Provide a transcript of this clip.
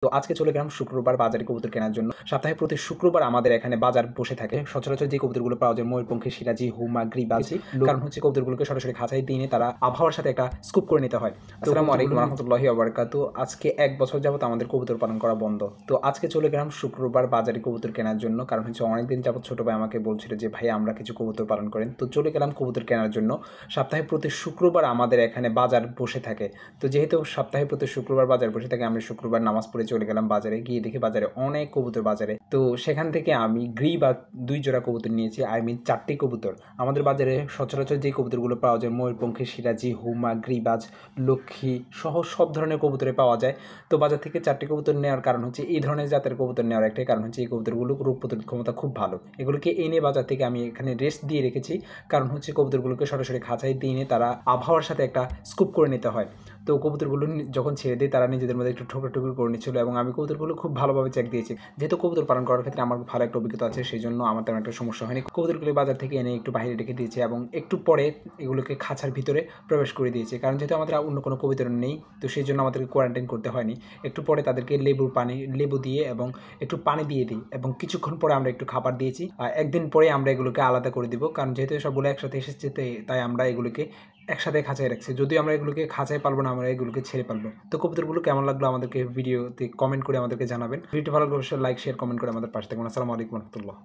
তো আজকে চলে গেলাম শুক্রবার বাজারে কবুতর কেনার জন্য। সপ্তাহে প্রতি শুক্রবার আমাদের এখানে বাজার বসে থাকে। সচরাচর যে কবুতরগুলো পাওয়া যায় ময়ূরপঙ্খী, সিরাজি, হুমা, গ্রিবাজি। কারণ হচ্ছে কবুতরগুলোকে সরাসরি খাঁচায় দিয়ে তারা আবহাওয়ার সাথে একটা স্কুপ করে নিতে হয়। আসসালামু আলাইকুম ওয়া রাহমাতুল্লাহি ওয়া বারাকাতুহু। আজকে ১ বছর যাবত আমাদের কবুতর পালন করা বন্ধ। তো আজকে চলে গেলাম শুক্রবার বাজারে কবুতর কেনার জন্য। কারণ হচ্ছে অনেকদিন যাবত ছোট ভাই আমাকে বলছিল যে ভাই আমরা কিছু কবুতর পালন করেন। তো চলে গেলাম কবুতর কেনার জন্য। সপ্তাহে প্রতি শুক্রবার আমাদের এখানে বাজার বসে থাকে। তো যেহেতু সপ্তাহে প্রতি শুক্রবার বাজার বসে থাকে, আমরা শুক্রবার নামাজ পড়ে চলে গেলাম বাজারে। গিয়ে দেখি বাজারে অনেক কবুতর বাজারে। তো সেখান থেকে আমি বা ২ জোড়া কবুতর নিয়েছি, আই মিন ৪ টি কবুতর। আমাদের বাজারে সচরাচর যে কবুতরগুলো পাওয়া যায় ময়ূরপঙ্খী, সিরাজি, হুমা, গ্রিবাজ, লক্ষ্মী সহ সব ধরনের কবুতরে পাওয়া যায়। তো বাজার থেকে ৪ টি কবুতর নেওয়ার কারণ হচ্ছে এই ধরনের জাতের কবুতর নেওয়ার একটাই কারণ হচ্ছে এই কবুতরগুলো রোগ প্রতিরোধ ক্ষমতা খুব ভালো। এগুলোকে এনে বাজার থেকে আমি এখানে রেস্ট দিয়ে রেখেছি। কারণ হচ্ছে কবুতরগুলোকে সরাসরি খাঁচায় দিয়ে এনে তারা আবহাওয়ার সাথে একটা স্কুপ করে নিতে হয়। তো কবুতরগুলো যখন ছেড়ে দিই তারা নিজেদের মধ্যে একটু ঠোকরাঠুকরি করে নিচ্ছিল এবং আমি কবুতরগুলো খুব ভালোভাবে চেক দিয়েছি। যেহেতু কবুতর পালন করার ক্ষেত্রে আমার ভালো একটা অভিজ্ঞতা আছে, সেই জন্য আমার তেমন একটা সমস্যা হয়নি। কবুতরগুলো বাজার থেকে এনে একটু বাইরে রেখে দিয়েছি এবং একটু পরে এগুলোকে খাঁচার ভিতরে প্রবেশ করে দিয়েছি। কারণ যেহেতু আমাদের অন্য কোনো কবুতর নেই, তো সেই জন্য আমাদেরকে কোয়ারেন্টাইন করতে হয়নি। একটু পরে তাদেরকে লেবু দিয়ে এবং একটু পানি দিয়ে দিই এবং কিছুক্ষণ পরে আমরা একটু খাবার দিয়েছি। একদিন পরে আমরা এগুলোকে আলাদা করে দিব, কারণ যেহেতু সবগুলো একসাথে এসেছে তাই আমরা এগুলোকে একসাথে খাঁচায় রাখছি। যদিও আমরা এগুলোকে খাঁচায় পালবো না, আমরা এগুলোকে ছেড়ে পালবো। তো কবুতরগুলো কেমন লাগলো আমাদেরকে ভিডিওতে কমেন্ট করে আমাদেরকে জানাবেন। ভিডিওটি ভালো লাগলে অবশ্যই লাইক, শেয়ার, কমেন্ট করে আমাদের পাশে থাকবেন। আসসালামু আলাইকুম ওয়া রাহমাতুল্লাহ।